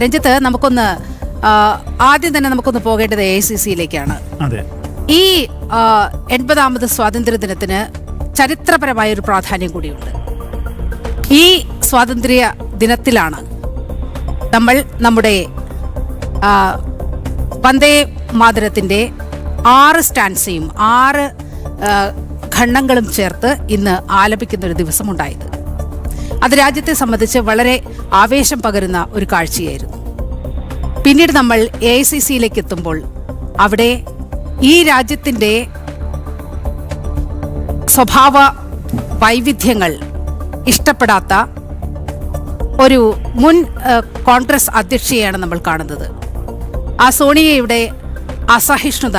രഞ്ജിത്ത്, നമുക്കൊന്ന് ആദ്യം തന്നെ നമുക്കൊന്ന് പോകേണ്ടത് AICC-യിലേക്കാണ്. ഈ 80ാമത് സ്വാതന്ത്ര്യ ദിനത്തിന് ചരിത്രപരമായ ഒരു പ്രാധാന്യം കൂടിയുണ്ട്. ഈ സ്വാതന്ത്ര്യ ദിനത്തിലാണ് നമ്മൾ നമ്മുടെ വന്ദേ മാതരത്തിൻ്റെ 6 സ്റ്റാൻസയും 6 ഖണ്ഡങ്ങളും ചേർത്ത് ഇന്ന് ആലപിക്കുന്ന ഒരു ദിവസമുണ്ടായത്. അത് രാജ്യത്തെ സംബന്ധിച്ച് വളരെ ആവേശം പകരുന്ന ഒരു കാഴ്ചയായിരുന്നു. പിന്നീട് നമ്മൾ AICC-യിലേക്ക് എത്തുമ്പോൾ അവിടെ ഈ രാജ്യത്തിൻ്റെ സ്വഭാവ വൈവിധ്യങ്ങൾ ഇഷ്ടപ്പെടാത്ത ഒരു മുൻ കോൺഗ്രസ് അധ്യക്ഷയെയാണ് നമ്മൾ കാണുന്നത്. ആ സോണിയയുടെ അസഹിഷ്ണുത,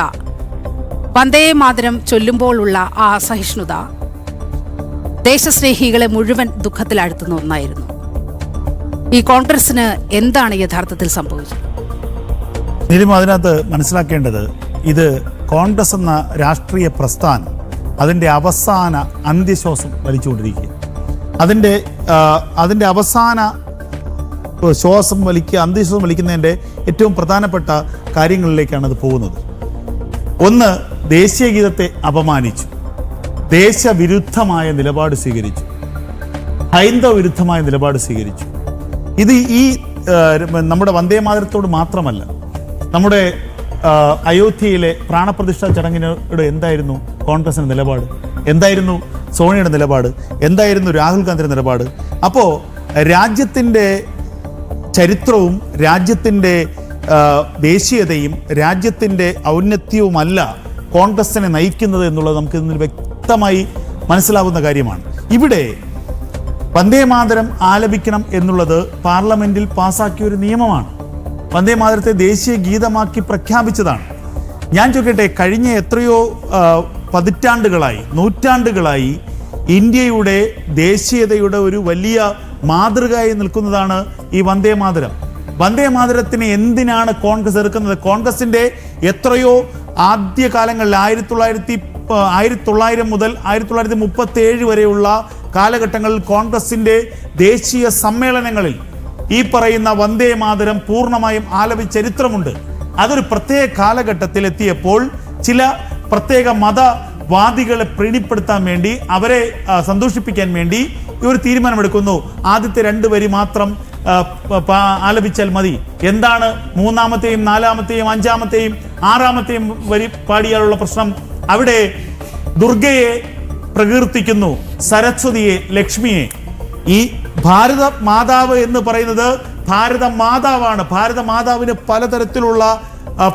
വന്ദേ മാതരം ചൊല്ലുമ്പോഴുള്ള ആ അസഹിഷ്ണുത ദേശസ്നേഹികളെ മുഴുവൻ ദുഃഖത്തിലാഴ്ത്തുന്ന ഒന്നായിരുന്നു. ഈ കോൺഗ്രസിന് എന്താണ് യഥാർത്ഥത്തിൽ സംഭവിച്ചത്? നീലിമ, അതിനകത്ത് മനസ്സിലാക്കേണ്ടത് ഇത് കോൺഗ്രസ് എന്ന രാഷ്ട്രീയ പ്രസ്ഥാനം അതിൻ്റെ അവസാന അന്ത്യശ്വാസം വലിച്ചുകൊണ്ടിരിക്കുക. അതിൻ്റെ അവസാന അന്ത്യശ്വാസം വലിക്കുന്നതിൻ്റെ ഏറ്റവും പ്രധാനപ്പെട്ട കാര്യങ്ങളിലേക്കാണ് അത് പോകുന്നത്. ഒന്ന്, ദേശീയ ഗീതത്തെ അപമാനിച്ചു, ദേശവിരുദ്ധമായ നിലപാട് സ്വീകരിച്ചു, ഹൈന്ദവ വിരുദ്ധമായ നിലപാട് സ്വീകരിച്ചു. ഇത് ഈ നമ്മുടെ വന്ദേമാതരത്തോട് മാത്രമല്ല, നമ്മുടെ അയോധ്യയിലെ പ്രാണപ്രതിഷ്ഠാ ചടങ്ങിനോട് എന്തായിരുന്നു കോൺഗ്രസിൻ്റെ നിലപാട്, എന്തായിരുന്നു സോണിയയുടെ നിലപാട്, എന്തായിരുന്നു രാഹുൽ ഗാന്ധിയുടെ നിലപാട്? അപ്പോൾ രാജ്യത്തിൻ്റെ ചരിത്രവും രാജ്യത്തിൻ്റെ ദേശീയതയും രാജ്യത്തിൻ്റെ ഔന്നത്യവുമല്ല കോൺഗ്രസിനെ നയിക്കുന്നത് എന്നുള്ളത് നമുക്ക് ഇതിൽ വ്യക്തമായി മനസ്സിലാവുന്ന കാര്യമാണ്. ഇവിടെ വന്ദേമാതരം ആലപിക്കണം എന്നുള്ളത് പാർലമെന്റിൽ പാസാക്കിയ ഒരു നിയമമാണ്. വന്ദേമാതരത്തെ ദേശീയ ഗീതമാക്കി പ്രഖ്യാപിച്ചതാണ്. ഞാൻ ചോദിക്കട്ടെ, കഴിഞ്ഞ എത്രയോ പതിറ്റാണ്ടുകളായി, നൂറ്റാണ്ടുകളായി ഇന്ത്യയുടെ ദേശീയതയുടെ ഒരു വലിയ മാതൃകയായി നിൽക്കുന്നതാണ് ഈ വന്ദേമാതരം. വന്ദേമാതരത്തിന് എന്തിനാണ് കോൺഗ്രസ് എതിർക്കുന്നത്? കോൺഗ്രസിൻ്റെ എത്രയോ ആദ്യകാലങ്ങളിൽ 1900 മുതൽ 1937 വരെയുള്ള കാലഘട്ടങ്ങളിൽ കോൺഗ്രസിൻ്റെ ദേശീയ സമ്മേളനങ്ങളിൽ ഈ പറയുന്ന വന്ദേമാതരം പൂർണ്ണമായും ആലപിച്ച ചരിത്രമുണ്ട്. അതൊരു പ്രത്യേക കാലഘട്ടത്തിൽ എത്തിയപ്പോൾ ചില പ്രത്യേക മതവാദികളെ പ്രീണിപ്പെടുത്താൻ വേണ്ടി, അവരെ സന്തോഷിപ്പിക്കാൻ വേണ്ടി ഒരു തീരുമാനമെടുക്കുന്നു. ആദ്യത്തെ 2 വരി മാത്രം ആലപിച്ചാൽ മതി. എന്താണ് 3-ാമത്തെയും 4-ാമത്തെയും 5-ാമത്തെയും 6-ാമത്തെയും വരി പാടിയാലുള്ള പ്രശ്നം? അവിടെ ദുർഗയെ പ്രകീർത്തിക്കുന്നു, സരസ്വതിയെ, ലക്ഷ്മിയെ. ഈ ഭാരത മാതാവ് എന്ന് പറയുന്നത് ഭാരത മാതാവാണ്. ഭാരത മാതാവിന് പലതരത്തിലുള്ള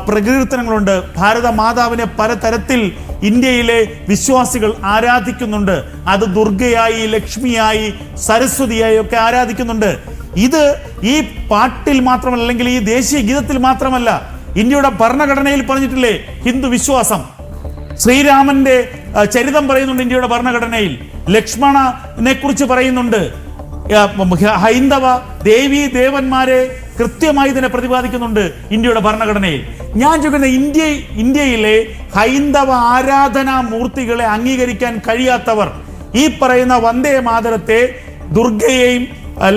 പ്രകീർത്തനങ്ങളുണ്ട്. ഭാരത മാതാവിനെ പലതരത്തിൽ ഇന്ത്യയിലെ വിശ്വാസികൾ ആരാധിക്കുന്നുണ്ട്. അത് ദുർഗയായി, ലക്ഷ്മിയായി, സരസ്വതിയായി ഒക്കെ ആരാധിക്കുന്നുണ്ട്. ഇത് ഈ പാട്ടിൽ മാത്രമല്ല, അല്ലെങ്കിൽ ഈ ദേശീയ ഗീതത്തിൽ മാത്രമല്ല, ഇന്ത്യയുടെ ഭരണഘടനയിൽ പറഞ്ഞിട്ടില്ലേ ഹിന്ദു വിശ്വാസം. ശ്രീരാമന്റെ ചരിതം പറയുന്നുണ്ട് ഇന്ത്യയുടെ ഭരണഘടനയിൽ. ലക്ഷ്മണനെ കുറിച്ച് പറയുന്നുണ്ട്. ഹൈന്ദവ ദേവീ ദേവന്മാരെ കൃത്യമായി ഇതിനെ പ്രതിപാദിക്കുന്നുണ്ട് ഇന്ത്യയുടെ ഭരണഘടനയിൽ. ഞാൻ ചോദിക്കുന്നത്, ഇന്ത്യയിലെ ഹൈന്ദവ ആരാധനാ മൂർത്തികളെ അംഗീകരിക്കാൻ കഴിയാത്തവർ ഈ പറയുന്ന വന്ദേ മാതരത്തെ ദുർഗയെയും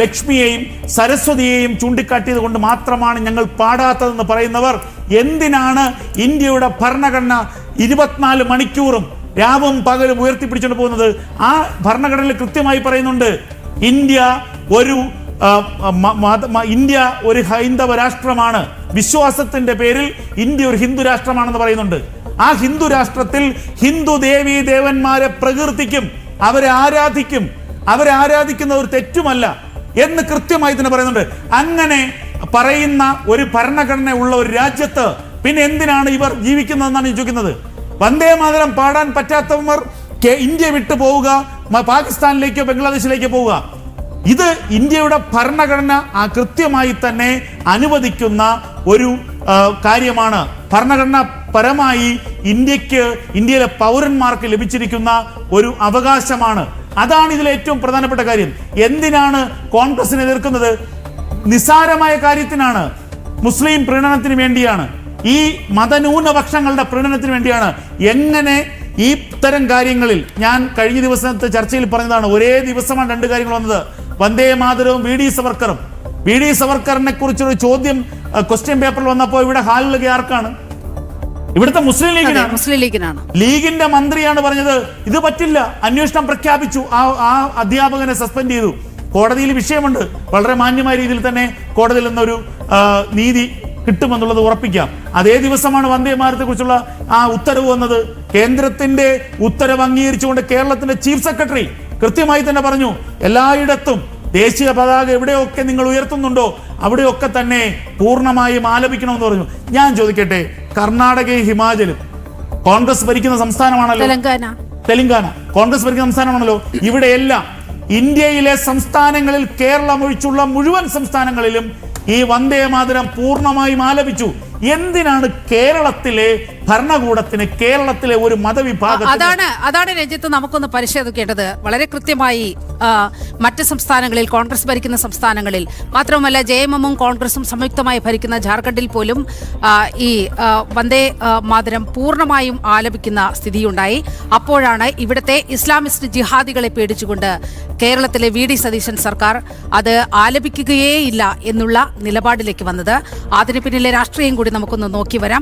ലക്ഷ്മിയെയും സരസ്വതിയെയും ചൂണ്ടിക്കാട്ടിയത് കൊണ്ട് മാത്രമാണ് ഞങ്ങൾ പാടാത്തതെന്ന് പറയുന്നവർ എന്തിനാണ് ഇന്ത്യയുടെ ഭരണഘടന 24 മണിക്കൂറും രാവും പകലും ഉയർത്തിപ്പിടിച്ചുകൊണ്ട് പോകുന്നത്? ആ ഭരണഘടനയിൽ കൃത്യമായി പറയുന്നുണ്ട്, ഇന്ത്യ ഒരു ഹൈന്ദവ രാഷ്ട്രമാണ്. വിശ്വാസത്തിന്റെ പേരിൽ ഇന്ത്യ ഒരു ഹിന്ദു രാഷ്ട്രമാണെന്ന് പറയുന്നുണ്ട്. ആ ഹിന്ദു രാഷ്ട്രത്തിൽ ഹിന്ദു ദേവീ ദേവന്മാരെ പ്രകീർത്തിക്കും, അവരെ ആരാധിക്കും. അവരെ ആരാധിക്കുന്ന ഒരു തെറ്റുമല്ല എന്ന് കൃത്യമായി തന്നെ പറയുന്നുണ്ട്. അങ്ങനെ പറയുന്ന ഒരു ഭരണഘടന ഉള്ള ഒരു രാജ്യത്ത് പിന്നെ എന്തിനാണ് ഇവർ ജീവിക്കുന്നതെന്നാണ് ചോദിക്കുന്നത്. വന്ദേ മാതരം പാടാൻ പറ്റാത്തവർ ഇന്ത്യ വിട്ടു പോവുക, പാകിസ്ഥാനിലേക്കോ ബംഗ്ലാദേശിലേക്കോ പോവുക. ഇത് ഇന്ത്യയുടെ ഭരണഘടന കൃത്യമായി തന്നെ അനുവദിക്കുന്ന ഒരു കാര്യമാണ്. ഭരണഘടന പരമായി ഇന്ത്യയിലെ പൗരന്മാർക്ക് ലഭിച്ചിരിക്കുന്ന ഒരു അവകാശമാണ്. അതാണ് ഇതിലെ ഏറ്റവും പ്രധാനപ്പെട്ട കാര്യം. എന്തിനാണ് കോൺഗ്രസിനെ എതിർക്കുന്നത്? നിസ്സാരമായ കാര്യത്തിനാണ്. മുസ്ലിം പ്രീണനത്തിന് വേണ്ടിയാണ്, ഈ മതന്യൂനപക്ഷങ്ങളുടെ പ്രീണനത്തിന് വേണ്ടിയാണ്. എങ്ങനെ ഈ ഇത്തരം കാര്യങ്ങളിൽ ഞാൻ കഴിഞ്ഞ ദിവസത്തെ ചർച്ചയിൽ പറഞ്ഞതാണ്, ഒരേ ദിവസമാണ് 2 കാര്യങ്ങൾ വന്നത്. വന്ദേ മാതരവും വി ഡി സവർക്കറും. വി ഡി സവർക്കറിനെ കുറിച്ചൊരു ചോദ്യം ക്വസ്റ്റ്യൻ പേപ്പറിൽ വന്നപ്പോൾ ഇവിടെ ഹാളിൽ ആർക്കാണ്? ഇവിടുത്തെ മുസ്ലിം ലീഗിനാണ്. ലീഗിന്റെ മന്ത്രിയാണ് പറഞ്ഞത് ഇത് പറ്റില്ല, അന്വേഷണം പ്രഖ്യാപിച്ചു, ആ അധ്യാപകനെ സസ്പെൻഡ് ചെയ്തു. കോടതിയിൽ വിഷയമുണ്ട്, വളരെ മാന്യമായ രീതിയിൽ തന്നെ കോടതിയിൽ നിന്നൊരു നീതി കിട്ടുമെന്നുള്ളത് ഉറപ്പിക്കാം. അതേ ദിവസമാണ് വന്ദേ ഭാരതത്തെ കുറിച്ചുള്ള ആ ഉത്തരവ് വന്നത്. കേന്ദ്രത്തിന്റെ ഉത്തരവ് അംഗീകരിച്ചുകൊണ്ട് കേരളത്തിന്റെ ചീഫ് സെക്രട്ടറി കൃത്യമായി തന്നെ പറഞ്ഞു, എല്ലായിടത്തും ദേശീയ പതാക എവിടെയൊക്കെ നിങ്ങൾ ഉയർത്തുന്നുണ്ടോ അവിടെയൊക്കെ തന്നെ പൂർണ്ണമായും ആലപിക്കണമെന്ന് പറഞ്ഞു. ഞാൻ ചോദിക്കട്ടെ, കർണാടകയും ഹിമാചലും കോൺഗ്രസ് ഭരിക്കുന്ന സംസ്ഥാനമാണല്ലോ, തെലങ്കാന കോൺഗ്രസ് ഭരിക്കുന്ന സംസ്ഥാനമാണല്ലോ. ഇവിടെയെല്ലാം ഇന്ത്യയിലെ സംസ്ഥാനങ്ങളിൽ കേരളം ഒഴിച്ചുള്ള മുഴുവൻ സംസ്ഥാനങ്ങളിലും ഈ വന്ദേ മാതരം പൂർണ്ണമായും ആലപിച്ചു. എന്തിനാണ് കേരളത്തിലെ ഭരണകൂടത്തിന്, കേരളത്തിലെ ഒരു മതവിഭാഗം? അതാണ് രഞ്ജിത്ത് നമുക്കൊന്ന് പരിശോധിക്കേണ്ടത്. വളരെ കൃത്യമായി മറ്റ് സംസ്ഥാനങ്ങളിൽ, കോൺഗ്രസ് ഭരിക്കുന്ന സംസ്ഥാനങ്ങളിൽ മാത്രവുമല്ല, JMM-ഉം കോൺഗ്രസും സംയുക്തമായി ഭരിക്കുന്ന ജാർഖണ്ഡിൽ പോലും ഈ വന്ദേ മാതരം പൂർണ്ണമായും ആലപിക്കുന്ന സ്ഥിതിയുണ്ടായി. അപ്പോഴാണ് ഇവിടുത്തെ ഇസ്ലാമിസ്റ്റ് ജിഹാദികളെ പേടിച്ചുകൊണ്ട് കേരളത്തിലെ VD സതീശൻ സർക്കാർ അത് ആലപിക്കുകയേ ഇല്ല എന്നുള്ള നിലപാടിലേക്ക് വന്നത്. അതിന് പിന്നിലെ രാഷ്ട്രീയം കൂടി നമുക്കൊന്ന് നോക്കി വരാം.